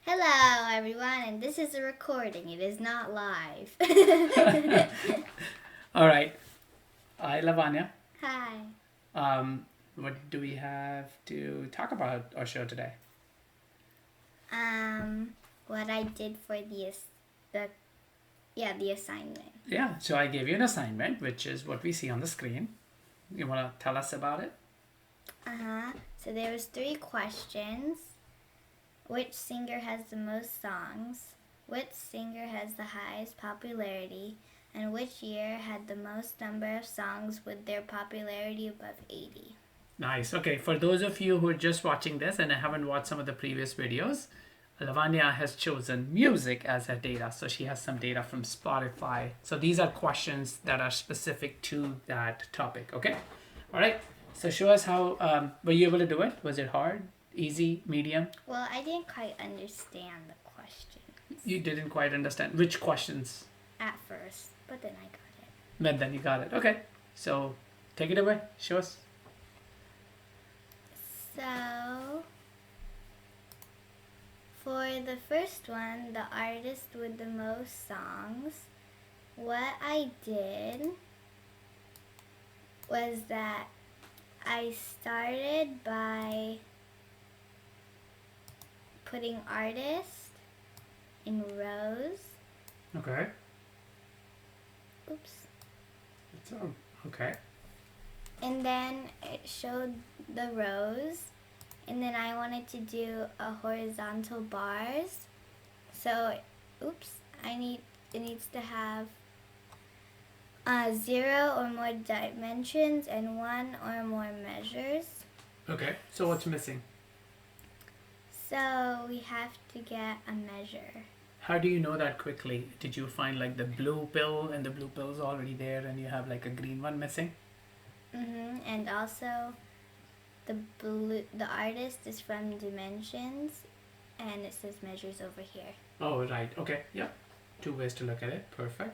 Hello, everyone, and this is a recording. It is not live. All right. Hi, Lavanya. Hi. What do we have to talk about our show today? What I did for the assignment. Yeah, so I gave you an assignment, which is what we see on the screen. You want to tell us about it? So there was 3 questions. Which singer has the most songs? Which singer has the highest popularity? And which year had the most number of songs with their popularity above 80? Nice. Okay, for those of you who are just watching this and haven't watched some of the previous videos, Lavanya has chosen music as her data. So she has some data from Spotify. So these are questions that are specific to that topic. Okay. All right. So show us how, were you able to do it? Was it hard, easy, medium? Well, I didn't quite understand the question You didn't quite understand which questions, at first, but then I got it. but then you got it. Okay. So take it away. Show us. So, for the first one, the artist with the most songs, what I did was that I started by putting artist in rows. Okay. Oops. It's okay. And then it showed the rows. And then I wanted to do a horizontal bars. So, it needs to have 0 or more dimensions and 1 or more measures. Okay. So what's missing? So we have to get a measure. How do you know that quickly? Did you find like the blue pill and the blue pill is already there and you have like a green one missing? And also the artist is from Dimensions and it says measures over here. Oh, right. Okay. Yeah. 2 ways to look at it. Perfect.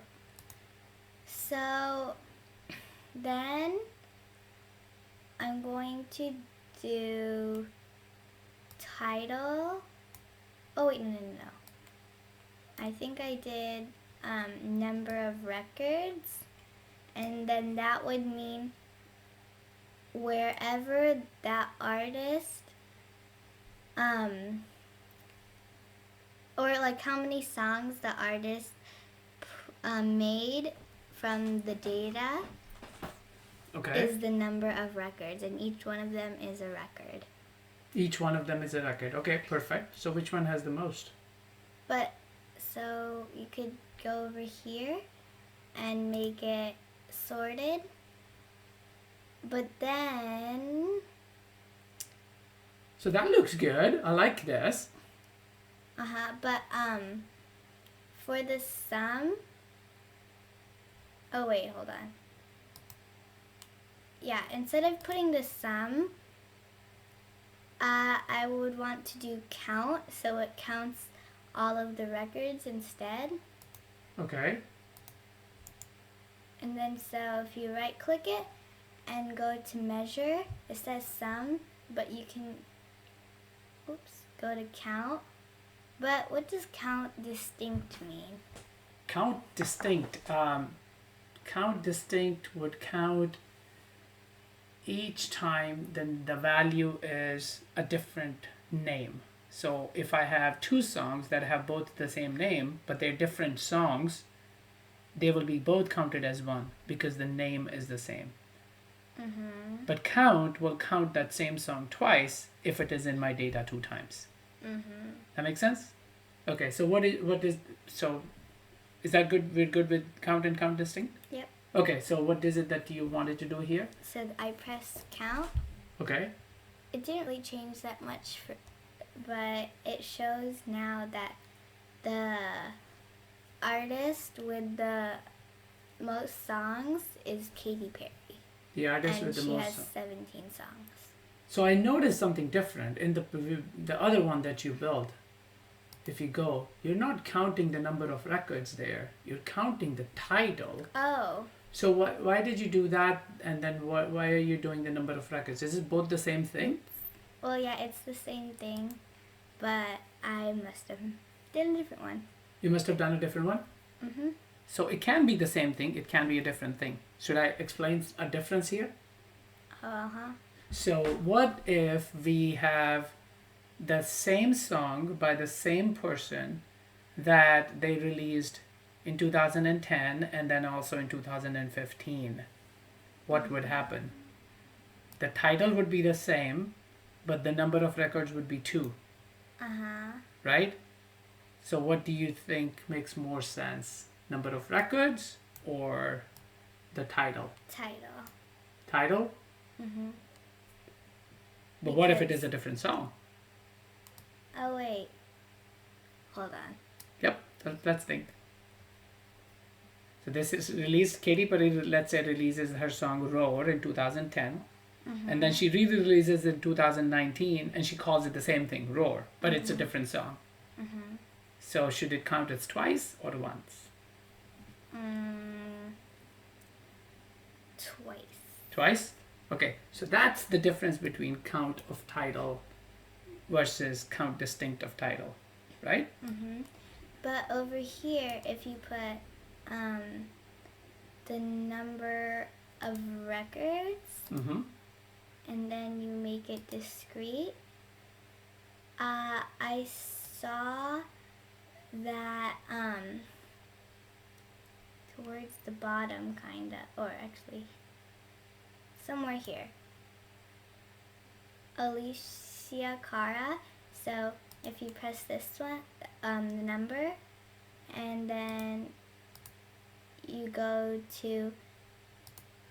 So then I'm going to do title. Oh wait, no. I think I did number of records, and then that would mean wherever that artist or like how many songs the artist made from the data Okay. is the number of records, and each one of them is a record. Each one of them is a record. Okay, perfect. So which one has the most? But so you could go over here and make it sorted. But then So that looks good. I like this. but for the sum. Oh wait, hold on. Yeah, instead of putting the sum, I would want to do count, so it counts all of the records instead. Okay. And then so if you right click it and go to measure, it says sum, but you can go to count. But what does count distinct mean? Count distinct. Count distinct would count each time then the value is a different name. So if I have 2 songs that have both the same name but they're different songs, they will be both counted as one because the name is the same. But count will count that same song twice if it is in my data 2 times. That makes sense? Okay, so what is so is that good? We're good with count and count distinct? Yep. Okay, so what is it that you wanted to do here? So I press count. Okay. It didn't really change that much, but it shows now that the artist with the most songs is Katy Perry. The artist and with the she most has songs. 17 songs. So I noticed something different in the other one that you built. If you go, you're not counting the number of records there. You're counting the title. Oh. So why did you do that? And then why are you doing the number of records? Is it both the same thing? Well, yeah, it's the same thing, but I must have done a different one. You must have done a different one? Mm-hmm. So it can be the same thing, it can be a different thing. Should I explain a difference here? Uh-huh. So what if we have the same song by the same person that they released in 2010 and then also in 2015? What would happen? The title would be the same, but the number of records would be 2, Uh-huh. right? So what do you think makes more sense? Number of records or the title? Title. Title? Mm-hmm. But what if it Because- is a different song? Oh, wait. Hold on. Yep, let's think. So this is released, Katy Perry, let's say, releases her song Roar in 2010. Mm-hmm. And then she re-releases it in 2019 and she calls it the same thing, Roar. But it's a Mhm. different song. Mm-hmm. So should it count as twice or once? Twice. Twice? Okay, so that's the difference between count of title versus count distinct of title, right? Mm-hmm. But over here, if you put the number of records Mm-hmm. and then you make it discrete, I saw that towards the bottom, kinda, or actually somewhere here. Alicia Cara. So if you press this one, the number, and then you go to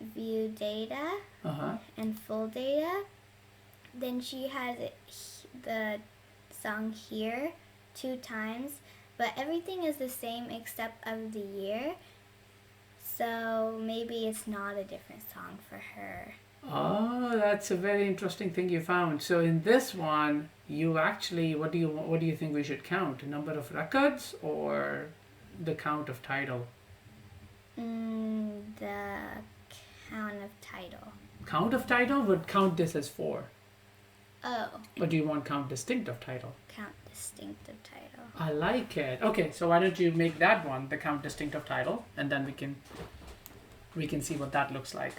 view data Uh-huh. and full data, then she has the song here 2 times, but everything is the same except of the year. So maybe it's not a different song for her. Oh, that's a very interesting thing you found. So in this one, you actually, what do you think we should count? Number of records or the count of title? The count of title. Count of title would count this as 4. Oh, Or do you want count distinct of title? count distinctive title. I like it. Okay, so why don't you make that one the count distinct of title, and then we can see what that looks like.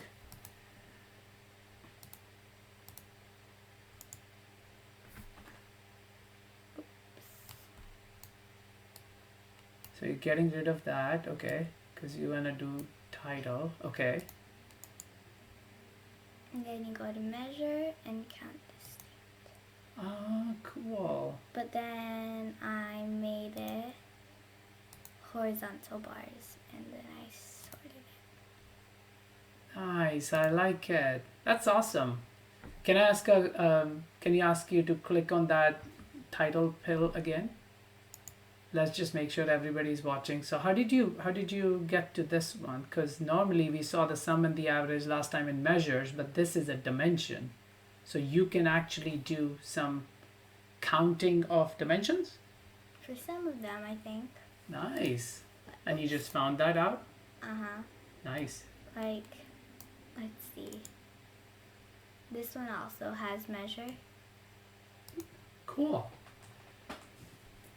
So you're getting rid of that, okay? Because you wanna do title, okay? And then you go to measure and count distinct. Ah, cool. But then I made it horizontal bars and then I sorted it. Nice, I like it. That's awesome. Can I ask can you ask you to click on that title pill again? Let's just make sure everybody's watching. So how did you get to this one? Because normally we saw the sum and the average last time in measures, but this is a dimension. So you can actually do some counting of dimensions? For some of them, I think. Nice. And you just found that out? Uh-huh. Nice. Like, let's see. This one also has measure. Cool.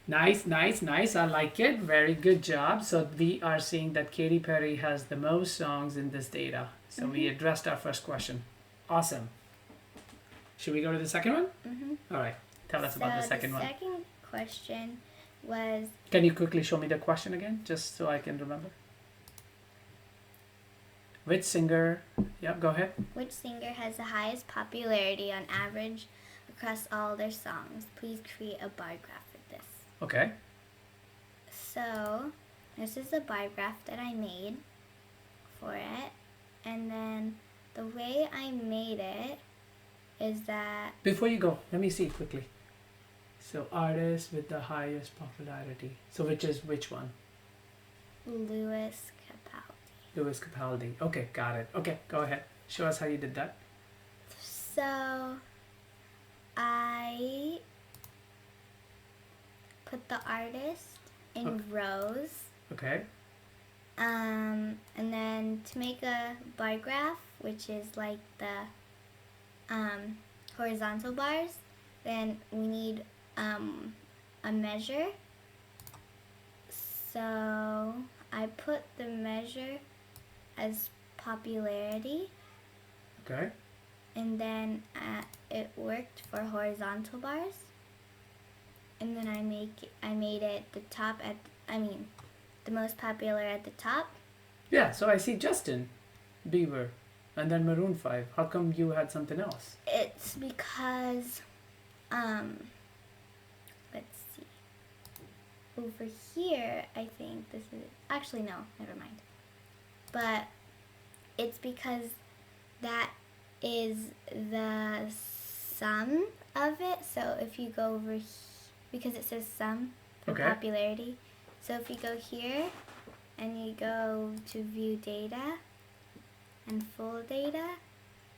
Nice, nice, nice. I like it. Very good job. So we are seeing that Katy Perry has the most songs in this data. So we addressed our first question. Awesome. Should we go to the second one? Mm-hmm. All right. Tell us about the second one. The second question was, Can you quickly show me the question again, just so I can remember? Which singer? Yep, go ahead. which singer has the highest popularity on average across all their songs? Please create a bar graph with this. Okay. So, this is the bar graph that I made for it. And then the way I made it is that, Before you go, let me see quickly. So artist with the highest popularity. So which one? Louis Capaldi. Louis Capaldi. Okay, got it. Okay, go ahead. Show us how you did that. So, I put the artist in Okay. rows. Okay. And then to make a bar graph, which is like the horizontal bars, then we need a measure. So I put the measure as popularity, Okay. and then it worked for horizontal bars. And then I made it the most popular at the top. Yeah, so I see Justin Bieber and then Maroon 5. How come you had something else? It's because, let's see. Over here, I think this is, actually no, never mind. But it's because that is the sum of it. So if you go over here, because it says sum for Okay. popularity. So if you go here and you go to view data and full data,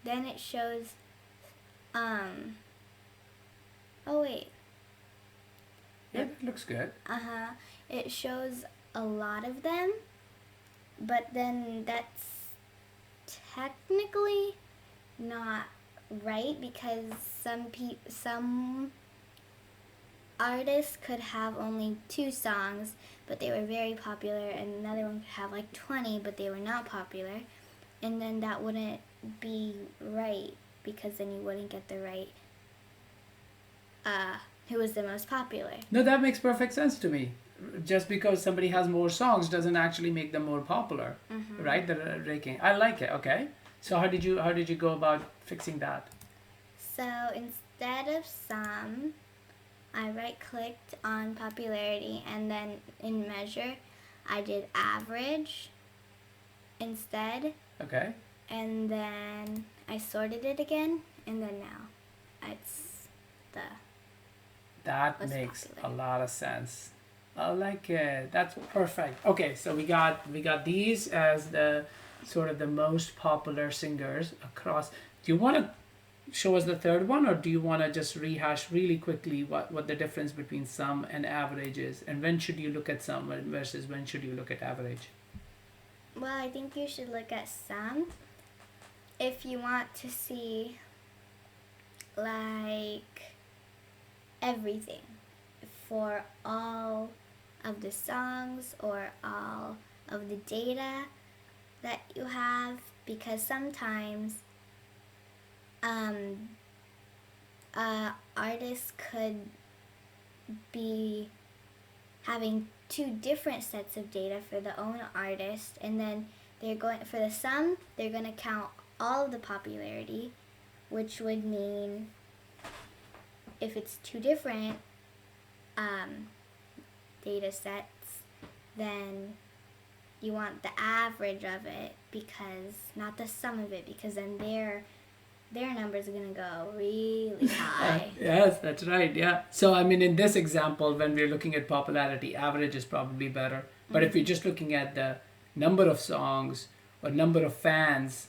then it shows, oh wait, Yeah, that looks good. it shows a lot of them, but then that's technically not right, because some artists could have only 2 songs, but they were very popular, and another one could have like 20, but they were not popular, and then that wouldn't be right, because then you wouldn't get the right who was the most popular. No, that makes perfect sense to me. Just because somebody has more songs doesn't actually make them more popular, right? The ranking. I like it. Okay. So how did you go about fixing that? So instead of sum, I right-clicked on popularity, and then in measure, I did average instead, Okay. and then I sorted it again, and then now it's the That most makes popular. a lot of sense. I like it. That's perfect. Okay, so we got these as the sort of the most popular singers across. Do you want to show us the third one, or do you want to just rehash really quickly what the difference between sum and average is, and when should you look at sum versus when should you look at average? Well, I think you should look at sum if you want to see like everything for all of the songs or all of the data that you have, because sometimes artists could be having 2 different sets of data for the own artist, and then they're going for the sum, they're going to count all of the popularity, which would mean if it's 2 different data sets, then you want the average of it, because not the sum of it, because then their numbers are going to go really high. Yes, that's right. Yeah. So I mean, in this example, when we're looking at popularity, average is probably better. But if you're just looking at the number of songs or number of fans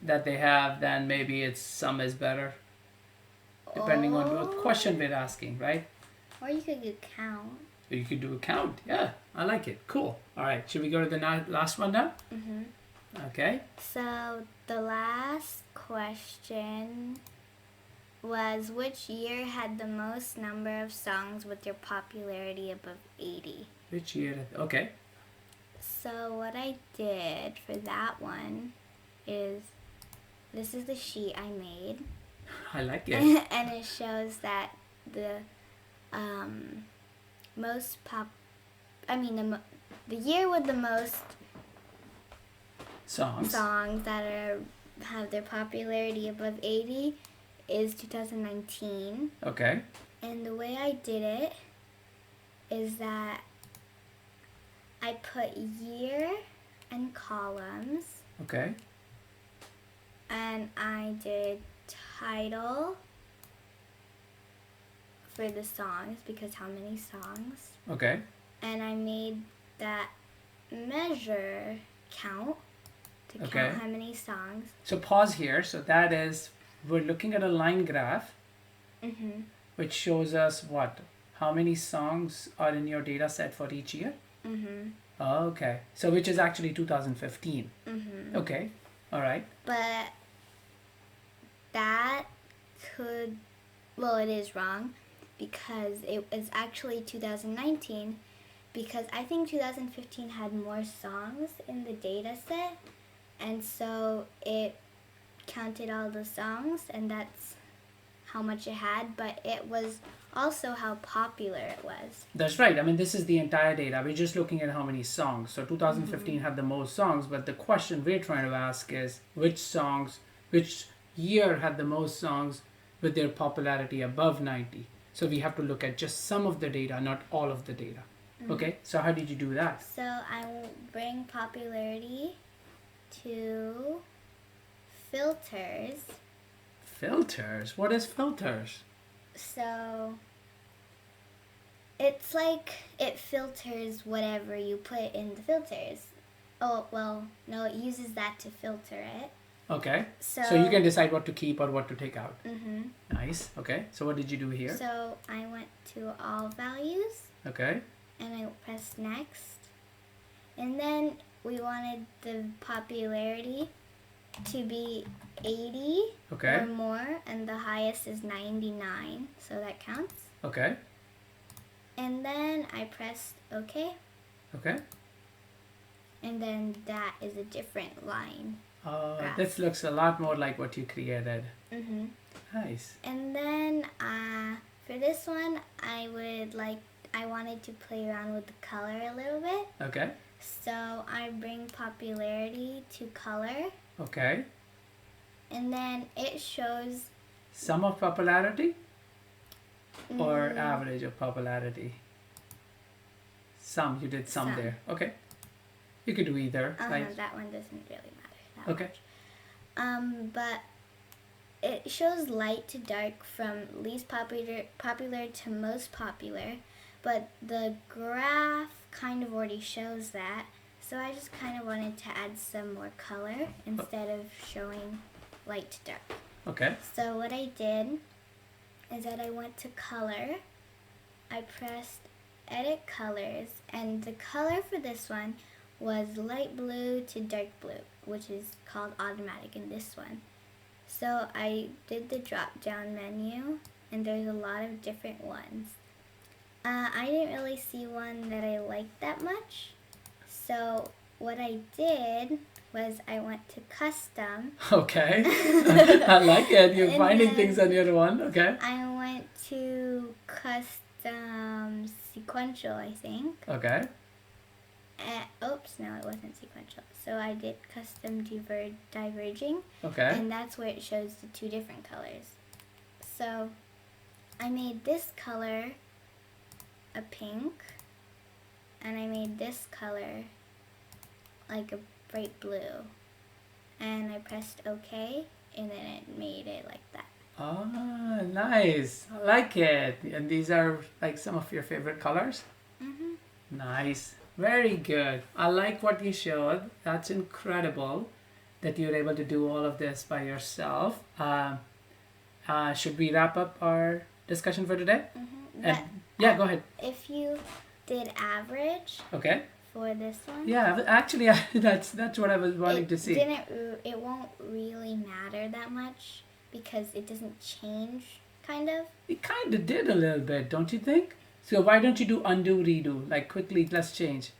that they have, then maybe it's sum is better, depending on what question we're asking, right? Or you could do count. Or you could do a count. Yeah, I like it. Cool. All right. Should we go to the last one now? Okay. So the last question was, which year had the most number of songs with their popularity above 80? Which year? Okay. So what I did for that one is, this is the sheet I made. I like it. And it shows that the the year with the most Songs. that have their popularity above 80 is 2019. Okay. And the way I did it is that I put year and columns, Okay. and I did title for the songs, because how many songs, Okay. and I made that measure count to Okay. count how many songs. So pause here. So that is, we're looking at a line graph which shows us what? How many songs are in your data set for each year? Okay. So which is actually 2015. Okay. All right. But that could, well, it is wrong, because it was actually 2019, because I think 2015 had more songs in the data set, and so it counted all the songs, and that's how much it had, but it was also how popular it was. That's right. I mean, this is the entire data. We're just looking at how many songs. So 2015 had the most songs, but the question we're trying to ask is which year had the most songs with their popularity above 90. So we have to look at just some of the data, not all of the data. Okay, so how did you do that? So I will bring popularity to filters. Filters? What is filters? So it's like it filters whatever you put in the filters. Oh, well, no, it uses that to filter it. Okay. So you can decide what to keep or what to take out. Mm-hmm. Nice. Okay. So what did you do here? So I went to all values. Okay. And I pressed next. And then we wanted the popularity to be 80 Okay. or more, and the highest is 99, so that counts. Okay. And then I pressed OK, Okay. and then that is a different line. Graph. This looks a lot more like what you created. Mm-hmm. Nice. And then for this one, I wanted to play around with the color a little bit. Okay. So I bring popularity to color. Okay. And then it shows Sum of popularity or average of popularity? Sum. You did sum there. Okay. You could do either. Right? That one doesn't really matter that Okay. much. But it shows light to dark from least popular to most popular. But the graph kind of already shows that. So I just kind of wanted to add some more color instead of showing light to dark. Okay. So what I did is that I went to color. I pressed edit colors, and the color for this one was light blue to dark blue, which is called automatic in this one. So I did the drop down menu, and there's a lot of different ones. I didn't really see one that I liked that much. So what I did was I went to custom. Okay. I like it. You're And finding then things on your own. Okay. I went to custom sequential, I think. Okay. Oops, no, it wasn't sequential. So I did custom diverging. Okay. And that's where it shows the two different colors. So I made this color a pink, and I made this color like a bright blue, and I pressed OK, and then it made it like that. Ah, nice. I like it. And these are like some of your favorite colors? Mm-hmm. Nice. Very good. I like what you showed. That's incredible that you're able to do all of this by yourself. Should we wrap up our discussion for today? Mm-hmm. And, yeah, go ahead. If you did average Okay. for this one, Yeah, actually, that's what I was wanting to see. It won't really matter that much because it doesn't change, kind of. It kind of did a little bit, don't you think? So why don't you do undo, redo? Like quickly, let's change.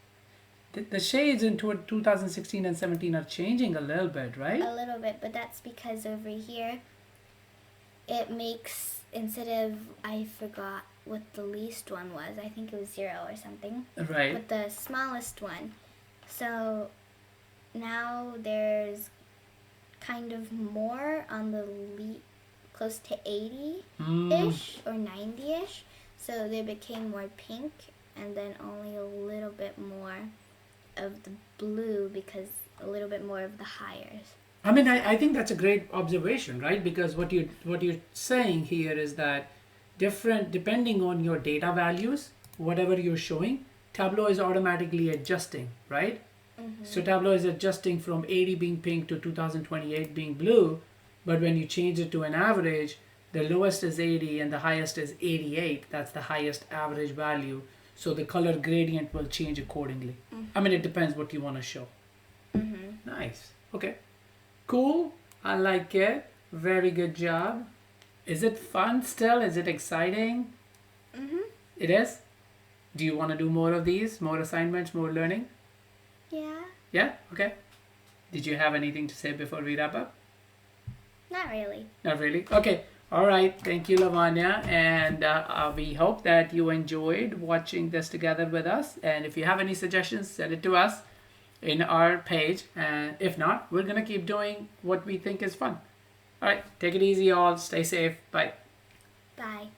The shades in 2016 and 17 are changing a little bit, right? A little bit, but that's because over here, it makes, instead of, I forgot what the least one was. I think it was 0 or something. Right. But the smallest one. So now there's kind of more on the close to 80-ish or 90-ish. So they became more pink, and then only a little bit more of the blue because a little bit more of the higher. I mean, I think that's a great observation, right? Because what you're saying here is that depending on your data values, whatever you're showing, Tableau is automatically adjusting, right? Mm-hmm. So Tableau is adjusting from 80 being pink to 2028 being blue, but when you change it to an average, the lowest is 80 and the highest is 88. That's the highest average value. So the color gradient will change accordingly. Mm-hmm. I mean, it depends what you want to show. Mm-hmm. Nice. Okay. Cool. I like it. Very good job. Is it fun still? Is it exciting? Mhm. It is? Do you want to do more of these? More assignments, more learning? Yeah. Yeah? Okay. Did you have anything to say before we wrap up? Not really. Not really? Okay. All right. Thank you, Lavanya. And we hope that you enjoyed watching this together with us. And if you have any suggestions, send it to us in our page. And if not, we're going to keep doing what we think is fun. All right. Take it easy, all. Stay safe. Bye. Bye.